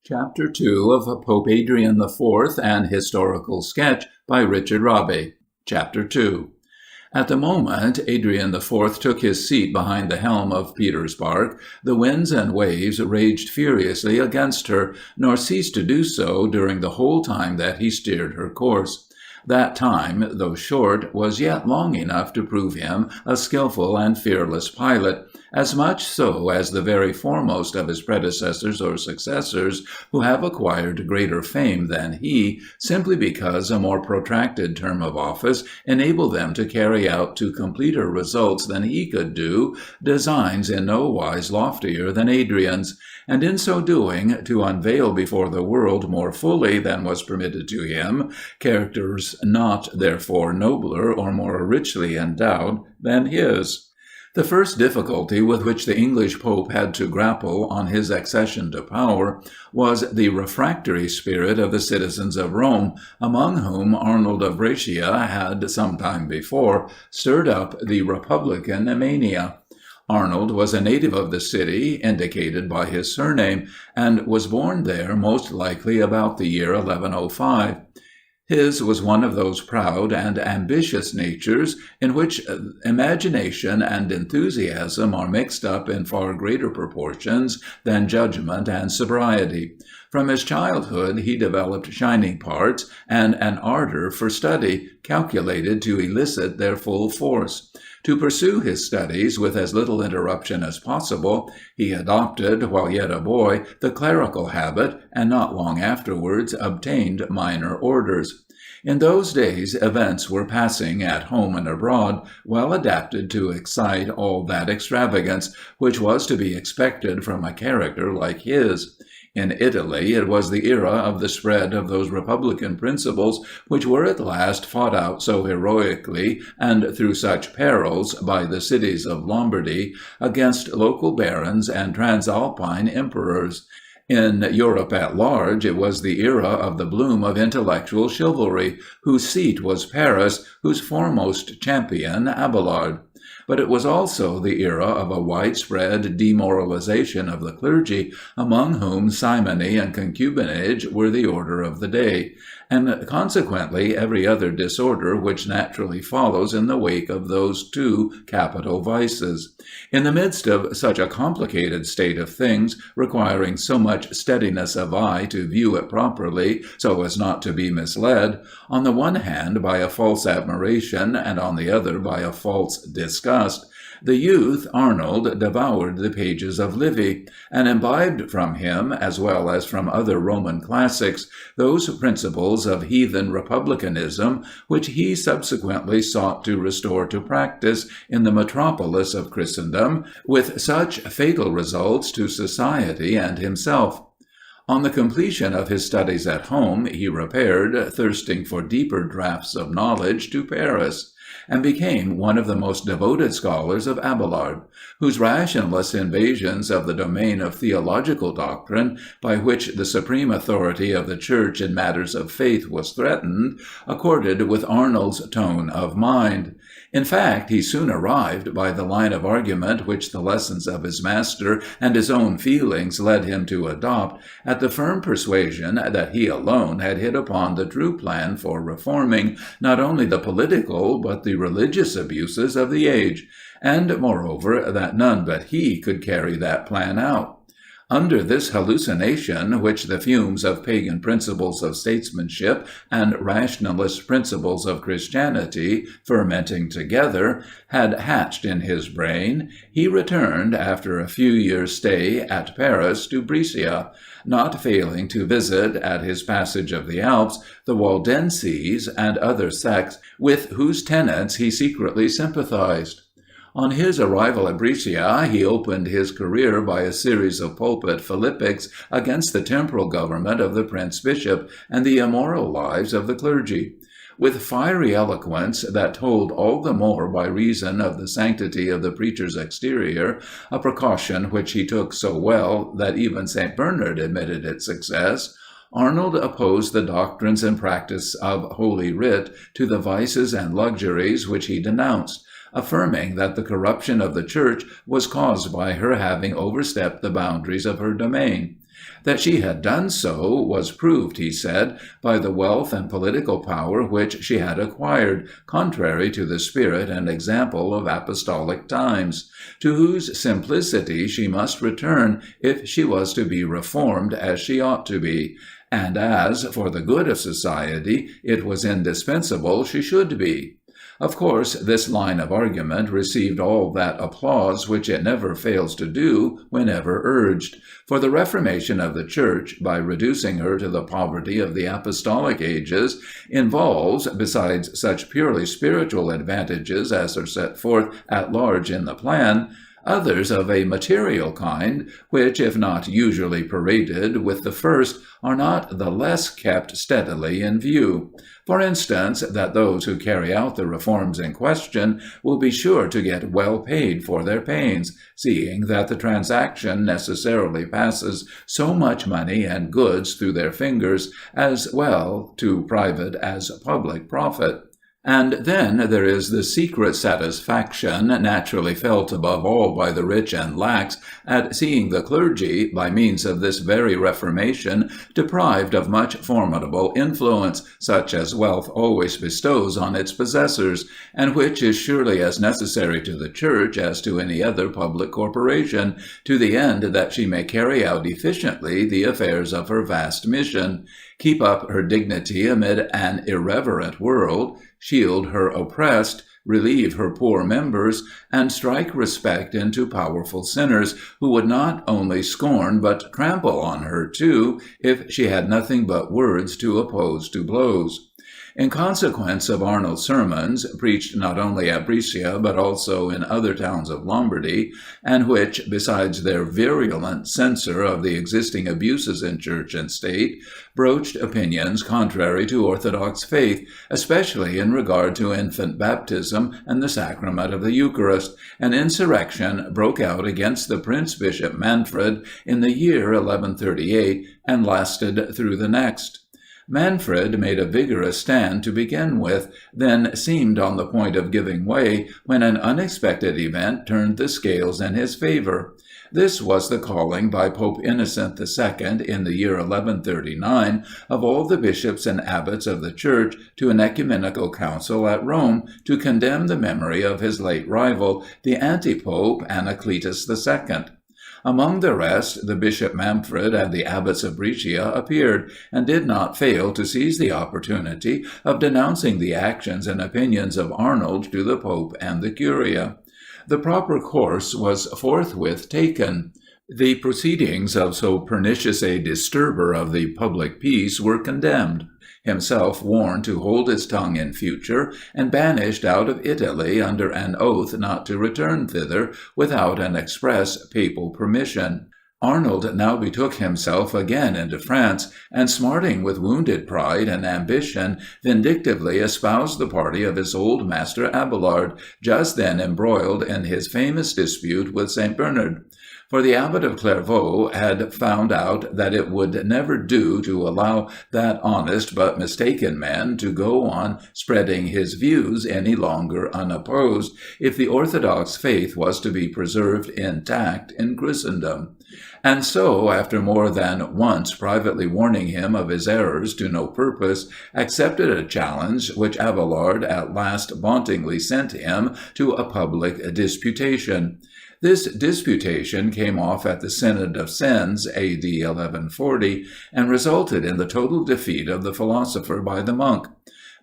Chapter 2 of Pope Adrian IV, an historical sketch by Richard Raby. Chapter 2. At the moment Adrian IV took his seat behind the helm of Peter's bark, the winds and waves raged furiously against her, nor ceased to do so during the whole time that he steered her course. That time, though short, was yet long enough to prove him a skilful and fearless pilot, as much so as the very foremost of his predecessors or successors, who have acquired greater fame than he, simply because a more protracted term of office enabled them to carry out to completer results than he could do, designs in no wise loftier than Adrian's, and in so doing to unveil before the world more fully than was permitted to him, characters not, therefore, nobler or more richly endowed than his. The first difficulty with which the English Pope had to grapple on his accession to power was the refractory spirit of the citizens of Rome, among whom Arnold of Brescia had, some time before, stirred up the Republican mania. Arnold was a native of the city, indicated by his surname, and was born there most likely about the year 1105. His was one of those proud and ambitious natures in which imagination and enthusiasm are mixed up in far greater proportions than judgment and sobriety. From his childhood he developed shining parts and an ardor for study, calculated to elicit their full force. To pursue his studies with as little interruption as possible, he adopted, while yet a boy, the clerical habit, and not long afterwards obtained minor orders. In those days events were passing at home and abroad, well adapted to excite all that extravagance, which was to be expected from a character like his. In Italy it was the era of the spread of those republican principles which were at last fought out so heroically and through such perils by the cities of Lombardy against local barons and transalpine emperors. In Europe at large it was the era of the bloom of intellectual chivalry, whose seat was Paris, whose foremost champion Abelard. But it was also the era of a widespread demoralization of the clergy, among whom simony and concubinage were the order of the day, and consequently every other disorder which naturally follows in the wake of those two capital vices. In the midst of such a complicated state of things, requiring so much steadiness of eye to view it properly so as not to be misled, on the one hand by a false admiration and on the other by a false disgust, the youth Arnold devoured the pages of Livy, and imbibed from him, as well as from other Roman classics, those principles of heathen republicanism which he subsequently sought to restore to practice in the metropolis of Christendom, with such fatal results to society and himself. On the completion of his studies at home, he repaired, thirsting for deeper draughts of knowledge, to Paris, and became one of the most devoted scholars of Abelard, whose rationalist invasions of the domain of theological doctrine, by which the supreme authority of the Church in matters of faith was threatened, accorded with Arnold's tone of mind. In fact, he soon arrived, by the line of argument which the lessons of his master and his own feelings led him to adopt, at the firm persuasion that he alone had hit upon the true plan for reforming not only the political but the religious abuses of the age, and, moreover, that none but he could carry that plan out. Under this hallucination, which the fumes of pagan principles of statesmanship and rationalist principles of Christianity, fermenting together, had hatched in his brain, he returned, after a few years' stay at Paris, to Brescia, not failing to visit, at his passage of the Alps, the Waldenses and other sects with whose tenets he secretly sympathized. On his arrival at Brescia, he opened his career by a series of pulpit philippics against the temporal government of the prince-bishop and the immoral lives of the clergy. With fiery eloquence that told all the more by reason of the sanctity of the preacher's exterior, a precaution which he took so well that even St. Bernard admitted its success, Arnold opposed the doctrines and practice of Holy Writ to the vices and luxuries which he denounced, affirming that the corruption of the Church was caused by her having overstepped the boundaries of her domain. That she had done so was proved, he said, by the wealth and political power which she had acquired, contrary to the spirit and example of apostolic times, to whose simplicity she must return if she was to be reformed as she ought to be, and as, for the good of society, it was indispensable she should be. Of course, this line of argument received all that applause which it never fails to do whenever urged, for the reformation of the Church, by reducing her to the poverty of the apostolic ages, involves, besides such purely spiritual advantages as are set forth at large in the plan, others of a material kind, which, if not usually paraded with the first, are not the less kept steadily in view. For instance, that those who carry out the reforms in question will be sure to get well paid for their pains, seeing that the transaction necessarily passes so much money and goods through their fingers, as well to private as public profit. And then there is the secret satisfaction, naturally felt above all by the rich and lax, at seeing the clergy, by means of this very reformation, deprived of much formidable influence, such as wealth always bestows on its possessors, and which is surely as necessary to the Church as to any other public corporation, to the end that she may carry out efficiently the affairs of her vast mission, keep up her dignity amid an irreverent world, shield her oppressed, relieve her poor members, and strike respect into powerful sinners, who would not only scorn but trample on her too, if she had nothing but words to oppose to blows. In consequence of Arnold's sermons, preached not only at Brescia but also in other towns of Lombardy, and which, besides their virulent censure of the existing abuses in Church and State, broached opinions contrary to orthodox faith, especially in regard to infant baptism and the sacrament of the Eucharist, an insurrection broke out against the Prince Bishop Manfred in the year 1138 and lasted through the next. Manfred made a vigorous stand to begin with, then seemed on the point of giving way, when an unexpected event turned the scales in his favour. This was the calling by Pope Innocent II, in the year 1139, of all the bishops and abbots of the Church to an ecumenical council at Rome to condemn the memory of his late rival, the antipope Anacletus II. Among the rest, the Bishop Manfred and the abbots of Brescia appeared, and did not fail to seize the opportunity of denouncing the actions and opinions of Arnold to the Pope and the Curia. The proper course was forthwith taken. The proceedings of so pernicious a disturber of the public peace were condemned, himself warned to hold his tongue in future, and banished out of Italy under an oath not to return thither without an express papal permission. Arnold now betook himself again into France, and smarting with wounded pride and ambition, vindictively espoused the party of his old master Abelard, just then embroiled in his famous dispute with St. Bernard. For the abbot of Clairvaux had found out that it would never do to allow that honest but mistaken man to go on spreading his views any longer unopposed, if the orthodox faith was to be preserved intact in Christendom. And so, after more than once privately warning him of his errors to no purpose, accepted a challenge which Abelard at last vauntingly sent him to a public disputation. This disputation came off at the Synod of Sens, A.D. 1140, and resulted in the total defeat of the philosopher by the monk.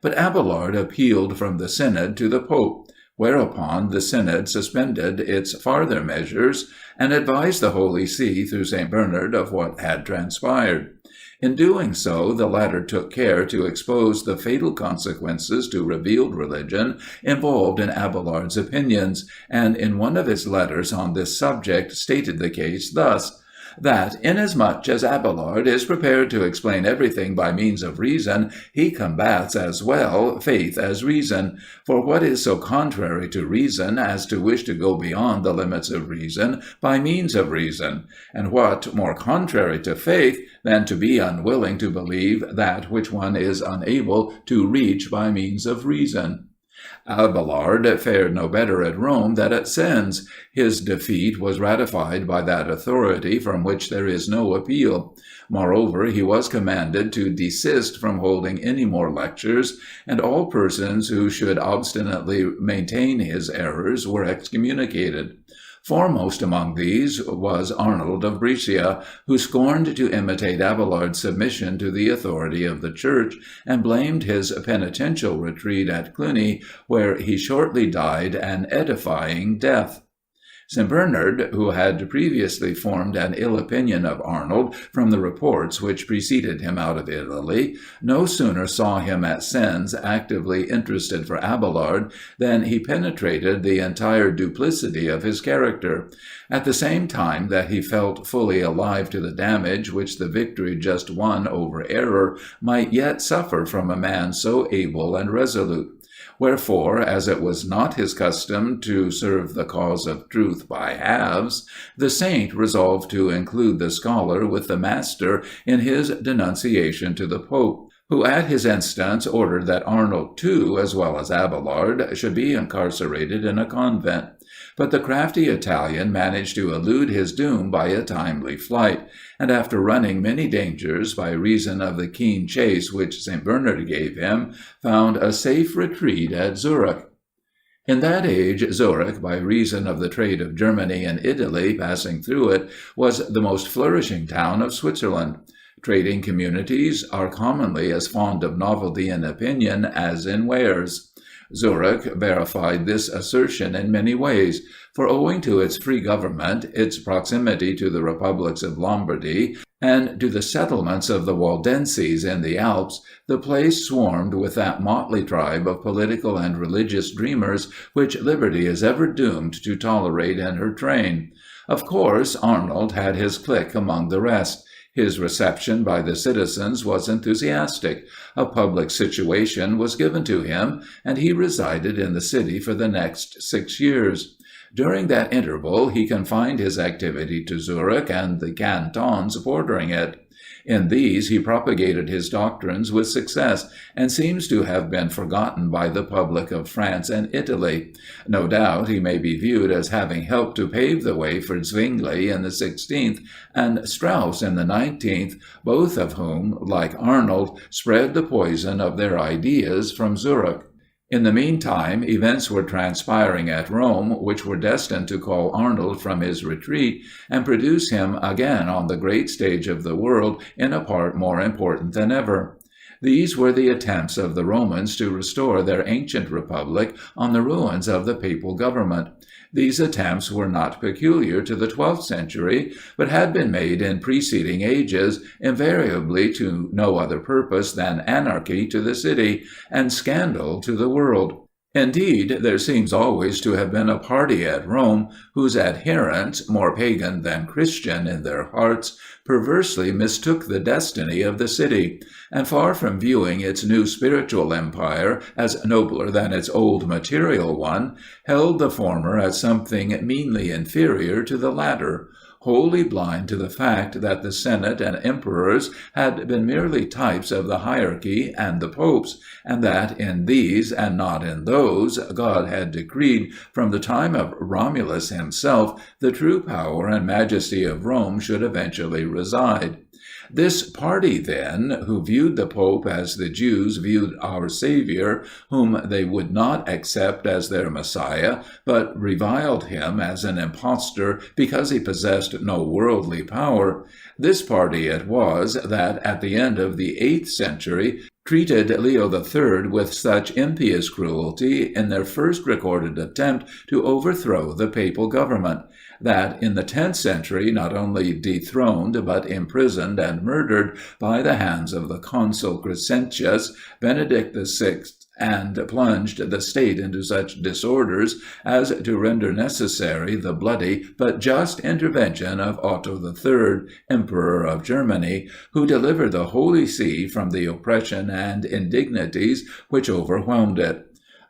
But Abelard appealed from the Synod to the Pope, whereupon the Synod suspended its farther measures, and advised the Holy See through St. Bernard of what had transpired. In doing so, the latter took care to expose the fatal consequences to revealed religion involved in Abelard's opinions, and in one of his letters on this subject stated the case thus: that, inasmuch as Abelard is prepared to explain everything by means of reason, he combats as well faith as reason. For what is so contrary to reason as to wish to go beyond the limits of reason by means of reason? And what more contrary to faith than to be unwilling to believe that which one is unable to reach by means of reason? Abelard fared no better at Rome than at Sens. His defeat was ratified by that authority from which there is no appeal. Moreover, he was commanded to desist from holding any more lectures, and all persons who should obstinately maintain his errors were excommunicated. Foremost among these was Arnold of Brescia, who scorned to imitate Abelard's submission to the authority of the Church, and blamed his penitential retreat at Cluny, where he shortly died an edifying death. St. Bernard, who had previously formed an ill opinion of Arnold from the reports which preceded him out of Italy, no sooner saw him at Sens actively interested for Abelard than he penetrated the entire duplicity of his character. At the same time that he felt fully alive to the damage which the victory just won over error might yet suffer from a man so able and resolute. Wherefore, as it was not his custom to serve the cause of truth by halves, the saint resolved to include the scholar with the master in his denunciation to the Pope, who at his instance ordered that Arnold too, as well as Abelard, should be incarcerated in a convent. But the crafty Italian managed to elude his doom by a timely flight, and after running many dangers by reason of the keen chase which St. Bernard gave him, found a safe retreat at Zurich. In that age, Zurich, by reason of the trade of Germany and Italy passing through it, was the most flourishing town of Switzerland. Trading communities are commonly as fond of novelty in opinion as in wares. Zurich verified this assertion in many ways, for owing to its free government, its proximity to the republics of Lombardy, and to the settlements of the Waldenses in the Alps, the place swarmed with that motley tribe of political and religious dreamers which liberty is ever doomed to tolerate in her train. Of course, Arnold had his clique among the rest. His reception by the citizens was enthusiastic. A public situation was given to him, and he resided in the city for the next 6 years. During that interval he confined his activity to Zurich and the cantons bordering it. In these he propagated his doctrines with success, and seems to have been forgotten by the public of France and Italy. No doubt he may be viewed as having helped to pave the way for Zwingli in the 16th and Strauss in the 19th, both of whom, like Arnold, spread the poison of their ideas from Zurich. In the meantime, events were transpiring at Rome which were destined to call Arnold from his retreat and produce him again on the great stage of the world in a part more important than ever. These were the attempts of the Romans to restore their ancient republic on the ruins of the papal government. These attempts were not peculiar to the 12th century, but had been made in preceding ages, invariably to no other purpose than anarchy to the city, and scandal to the world. Indeed, there seems always to have been a party at Rome whose adherents, more pagan than Christian in their hearts, perversely mistook the destiny of the city, and far from viewing its new spiritual empire as nobler than its old material one, held the former as something meanly inferior to the latter, wholly blind to the fact that the Senate and emperors had been merely types of the hierarchy and the popes, and that in these, and not in those, God had decreed, from the time of Romulus himself, the true power and majesty of Rome should eventually reside. This party, then, who viewed the Pope as the Jews viewed our Saviour, whom they would not accept as their Messiah, but reviled him as an impostor because he possessed no worldly power, this party it was that, at the end of the 8th century, treated Leo III with such impious cruelty in their first recorded attempt to overthrow the papal government, that in the 10th century not only dethroned but imprisoned and murdered by the hands of the consul Crescentius, Benedict VI, and plunged the state into such disorders as to render necessary the bloody but just intervention of Otto III, Emperor of Germany, who delivered the Holy See from the oppression and indignities which overwhelmed it.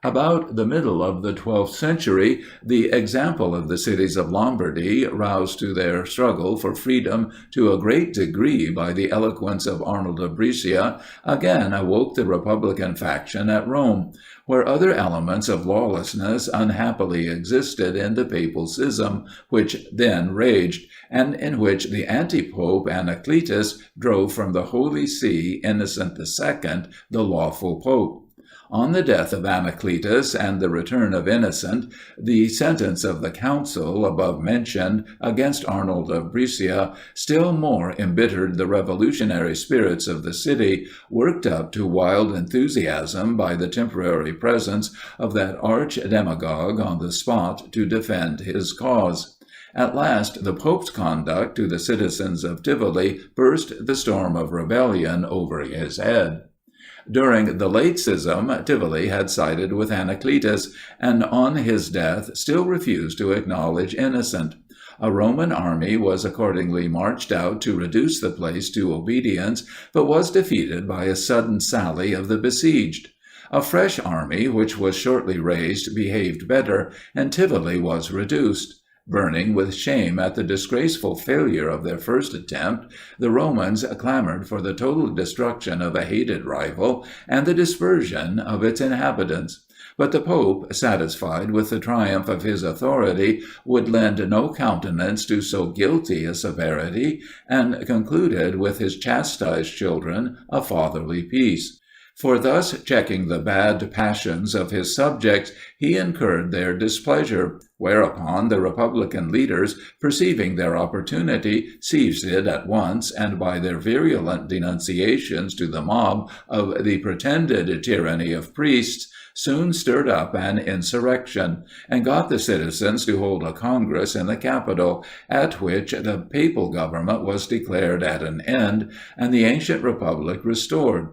About the middle of the 12th century, the example of the cities of Lombardy, roused to their struggle for freedom to a great degree by the eloquence of Arnold of Brescia, again awoke the Republican faction at Rome, where other elements of lawlessness unhappily existed in the papal schism which then raged, and in which the anti-pope Anacletus drove from the Holy See Innocent II, the lawful pope. On the death of Anacletus and the return of Innocent, the sentence of the council above mentioned against Arnold of Brescia still more embittered the revolutionary spirits of the city, worked up to wild enthusiasm by the temporary presence of that arch-demagogue on the spot to defend his cause. At last, the Pope's conduct to the citizens of Tivoli burst the storm of rebellion over his head. During the late schism, Tivoli had sided with Anacletus, and on his death still refused to acknowledge Innocent. A Roman army was accordingly marched out to reduce the place to obedience, but was defeated by a sudden sally of the besieged. A fresh army, which was shortly raised, behaved better, and Tivoli was reduced. Burning with shame at the disgraceful failure of their first attempt, the Romans clamored for the total destruction of a hated rival and the dispersion of its inhabitants. But the Pope, satisfied with the triumph of his authority, would lend no countenance to so guilty a severity, and concluded with his chastised children a fatherly peace. For thus checking the bad passions of his subjects, he incurred their displeasure, whereupon the Republican leaders, perceiving their opportunity, seized it at once, and by their virulent denunciations to the mob of the pretended tyranny of priests, soon stirred up an insurrection, and got the citizens to hold a congress in the capital, at which the papal government was declared at an end, and the ancient republic restored.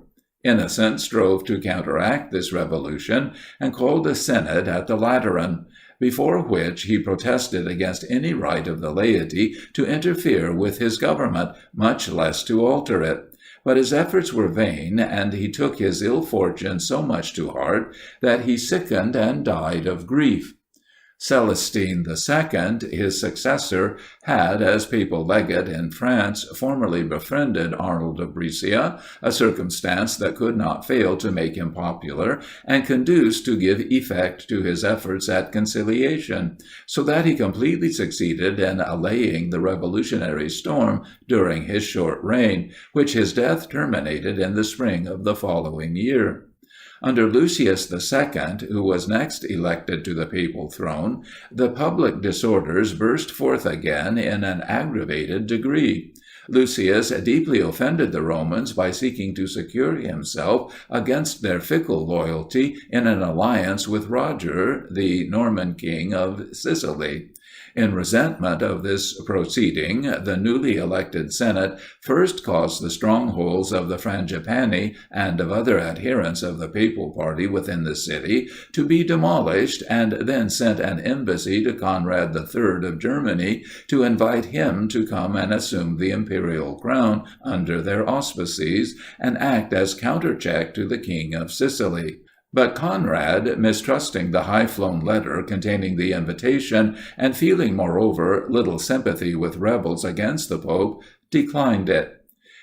Innocent strove to counteract this revolution, and called a synod at the Lateran, before which he protested against any right of the laity to interfere with his government, much less to alter it. But his efforts were vain, and he took his ill fortune so much to heart that he sickened and died of grief. Celestine II, his successor, had, as papal legate in France, formerly befriended Arnold of Brescia, a circumstance that could not fail to make him popular, and conduce to give effect to his efforts at conciliation, so that he completely succeeded in allaying the revolutionary storm during his short reign, which his death terminated in the spring of the following year. Under Lucius II, who was next elected to the papal throne, the public disorders burst forth again in an aggravated degree. Lucius deeply offended the Romans by seeking to secure himself against their fickle loyalty in an alliance with Roger, the Norman king of Sicily. In resentment of this proceeding, the newly elected Senate first caused the strongholds of the Frangipani and of other adherents of the papal party within the city to be demolished, and then sent an embassy to Conrad III of Germany to invite him to come and assume the imperial crown under their auspices, and act as countercheck to the King of Sicily. But Conrad, mistrusting the high-flown letter containing the invitation, and feeling, moreover, little sympathy with rebels against the Pope, declined it.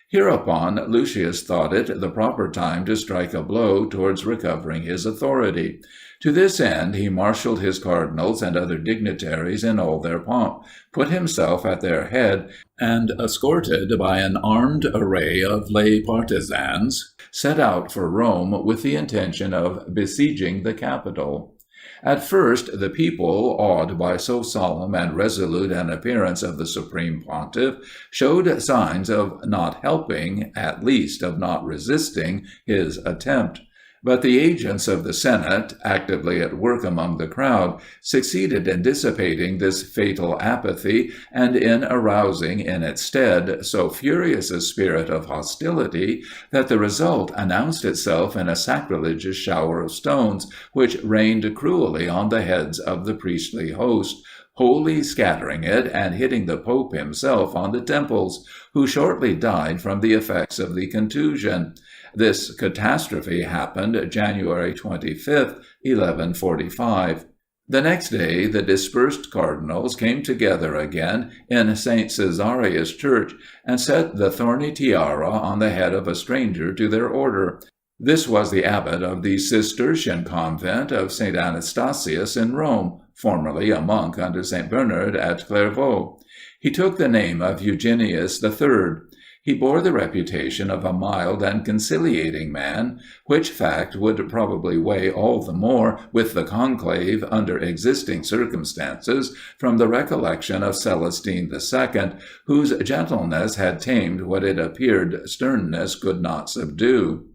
Hereupon Lucius thought it the proper time to strike a blow towards recovering his authority. To this end he marshalled his cardinals and other dignitaries in all their pomp, put himself at their head, and, escorted by an armed array of lay partisans, set out for Rome with the intention of besieging the capital. At first, the people, awed by so solemn and resolute an appearance of the Supreme Pontiff, showed signs of not helping, at least of not resisting, his attempt. But the agents of the Senate, actively at work among the crowd, succeeded in dissipating this fatal apathy, and in arousing in its stead so furious a spirit of hostility, that the result announced itself in a sacrilegious shower of stones, which rained cruelly on the heads of the priestly host, wholly scattering it and hitting the Pope himself on the temples, who shortly died from the effects of the contusion. This catastrophe happened January 25th, 1145. The next day the dispersed cardinals came together again in St. Caesarius' church and set the thorny tiara on the head of a stranger to their order. This was the abbot of the Cistercian convent of St. Anastasius in Rome, formerly a monk under St. Bernard at Clairvaux. He took the name of Eugenius III. He bore the reputation of a mild and conciliating man, which fact would probably weigh all the more with the conclave under existing circumstances from the recollection of Celestine II, whose gentleness had tamed what it appeared sternness could not subdue.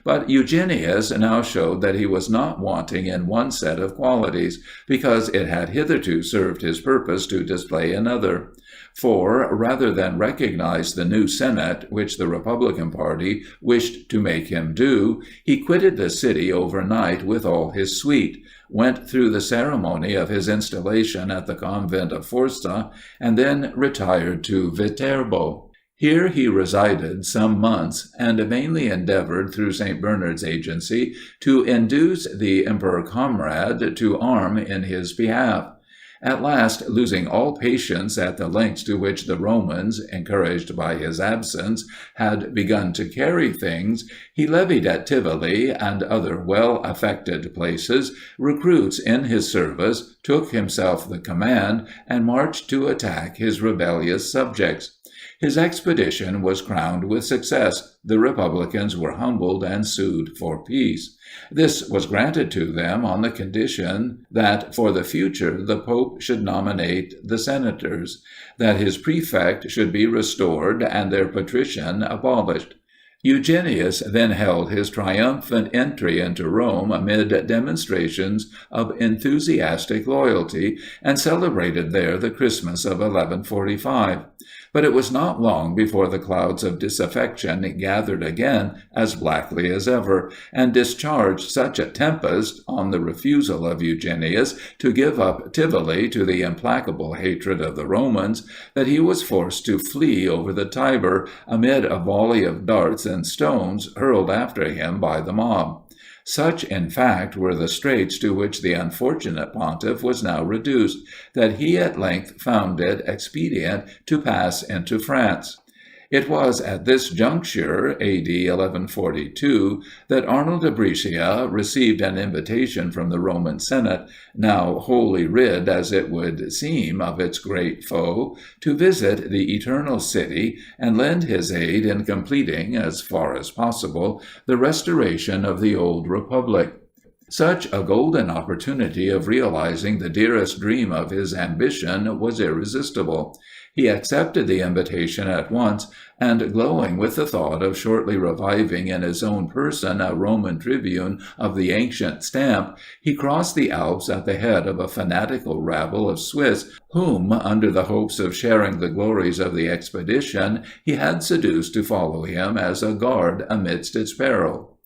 But Eugenius now showed that he was not wanting in one set of qualities, because it had hitherto served his purpose to display another. For, rather than recognize the new Senate which the Republican party wished to make him do, he quitted the city overnight with all his suite, went through the ceremony of his installation at the convent of Forza, and then retired to Viterbo. Here he resided some months, and vainly endeavored, through St. Bernard's agency, to induce the Emperor Conrad to arm in his behalf. At last, losing all patience at the lengths to which the Romans, encouraged by his absence, had begun to carry things, he levied at Tivoli and other well-affected places recruits in his service, took himself the command, and marched to attack his rebellious subjects. His expedition was crowned with success. The Republicans were humbled and sued for peace. This was granted to them on the condition that for the future the Pope should nominate the senators, that his prefect should be restored and their patrician abolished. Eugenius then held his triumphant entry into Rome amid demonstrations of enthusiastic loyalty, and celebrated there the Christmas of 1145. But it was not long before the clouds of disaffection gathered again as blackly as ever, and discharged such a tempest on the refusal of Eugenius to give up Tivoli to the implacable hatred of the Romans, that he was forced to flee over the Tiber amid a volley of darts and stones hurled after him by the mob. Such, in fact, were the straits to which the unfortunate pontiff was now reduced, that he at length found it expedient to pass into France. It was at this juncture, A.D. 1142, that Arnold of Brescia received an invitation from the Roman Senate, now wholly rid, as it would seem, of its great foe, to visit the Eternal City and lend his aid in completing, as far as possible, the restoration of the old Republic. Such a golden opportunity of realizing the dearest dream of his ambition was irresistible. He accepted the invitation at once, and glowing with the thought of shortly reviving in his own person a Roman tribune of the ancient stamp, he crossed the Alps at the head of a fanatical rabble of Swiss, whom, under the hopes of sharing the glories of the expedition, he had seduced to follow him as a guard amidst its peril.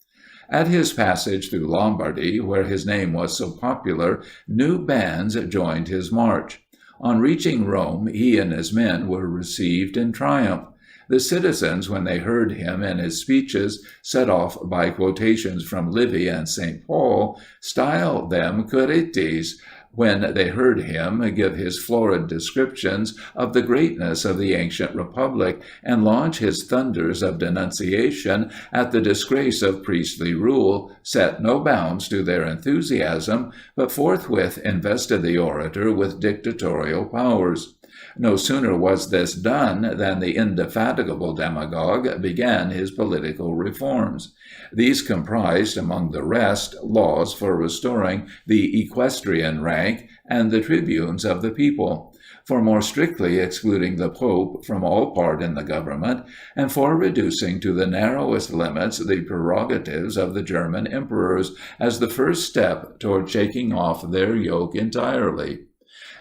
At his passage through Lombardy, where his name was so popular, new bands joined his march. On reaching Rome, he and his men were received in triumph. The citizens, when they heard him and his speeches, set off by quotations from Livy and St. Paul, styled them Quirites, when they heard him give his florid descriptions of the greatness of the ancient republic, and launch his thunders of denunciation at the disgrace of priestly rule, set no bounds to their enthusiasm, but forthwith invested the orator with dictatorial powers. No sooner was this done than the indefatigable demagogue began his political reforms. These comprised, among the rest, laws for restoring the equestrian rank and the tribunes of the people, for more strictly excluding the Pope from all part in the government, and for reducing to the narrowest limits the prerogatives of the German emperors, as the first step toward shaking off their yoke entirely.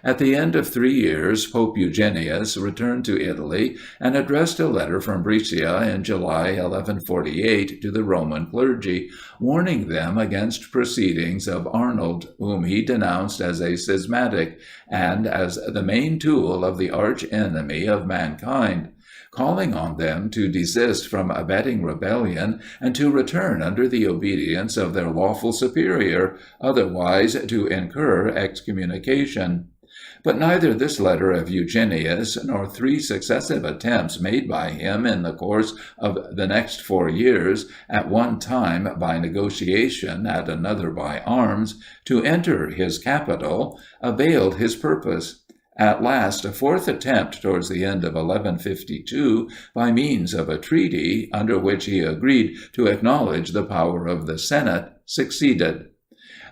At the end of 3 years, Pope Eugenius returned to Italy and addressed a letter from Brescia in July 1148 to the Roman clergy, warning them against proceedings of Arnold, whom he denounced as a schismatic, and as the main tool of the arch-enemy of mankind, calling on them to desist from abetting rebellion and to return under the obedience of their lawful superior, otherwise to incur excommunication. But neither this letter of Eugenius nor 3 successive attempts made by him in the course of the next 4 years, at one time by negotiation, at another by arms, to enter his capital, availed his purpose. At last, a 4th attempt towards the end of 1152, by means of a treaty, under which he agreed to acknowledge the power of the Senate, succeeded.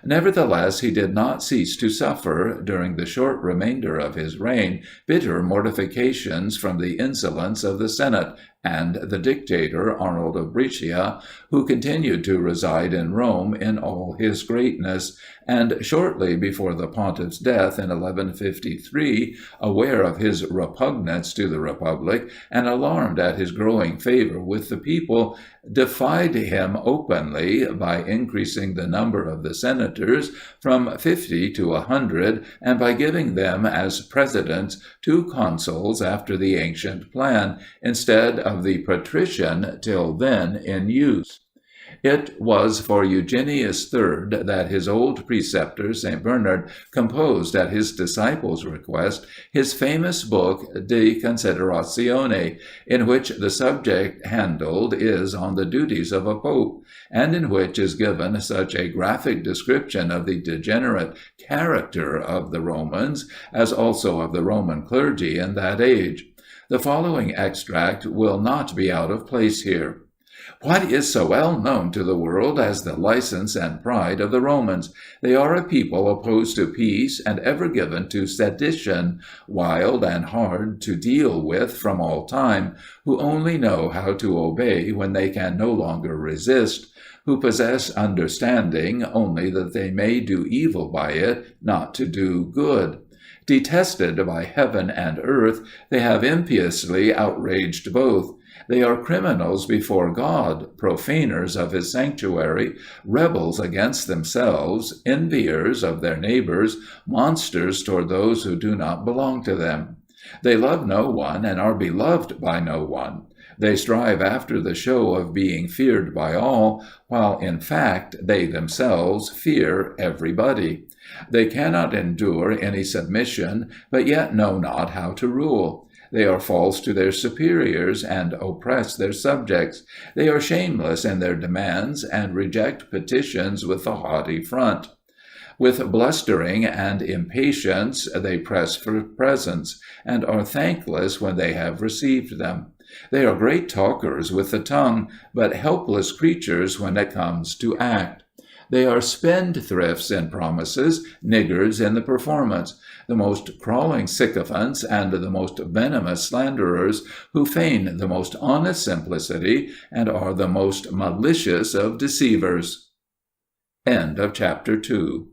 Nevertheless, he did not cease to suffer, during the short remainder of his reign, bitter mortifications from the insolence of the Senate and the dictator, Arnold of Brescia, who continued to reside in Rome in all his greatness, and shortly before the pontiff's death in 1153, aware of his repugnance to the Republic, and alarmed at his growing favour with the people, defied him openly by increasing the number of the senators from 50 to 100, and by giving them as presidents 2 consuls after the ancient plan, instead of the patrician till then in use. It was for Eugenius III that his old preceptor, St. Bernard, composed at his disciples' request his famous book De Consideratione, in which the subject handled is on the duties of a pope, and in which is given such a graphic description of the degenerate character of the Romans, as also of the Roman clergy in that age. The following extract will not be out of place here. What is so well known to the world as the license and pride of the Romans? They are a people opposed to peace and ever given to sedition, wild and hard to deal with from all time, who only know how to obey when they can no longer resist, who possess understanding only that they may do evil by it, not to do good. Detested by heaven and earth, they have impiously outraged both. They are criminals before God, profaners of his sanctuary, rebels against themselves, enviers of their neighbors, monsters toward those who do not belong to them. They love no one and are beloved by no one. They strive after the show of being feared by all, while in fact they themselves fear everybody. They cannot endure any submission, but yet know not how to rule. They are false to their superiors and oppress their subjects. They are shameless in their demands and reject petitions with a haughty front. With blustering and impatience they press for presents, and are thankless when they have received them. They are great talkers with the tongue, but helpless creatures when it comes to act. They are spendthrifts in promises, niggards in the performance, the most crawling sycophants and the most venomous slanderers, who feign the most honest simplicity and are the most malicious of deceivers. End of chapter 2.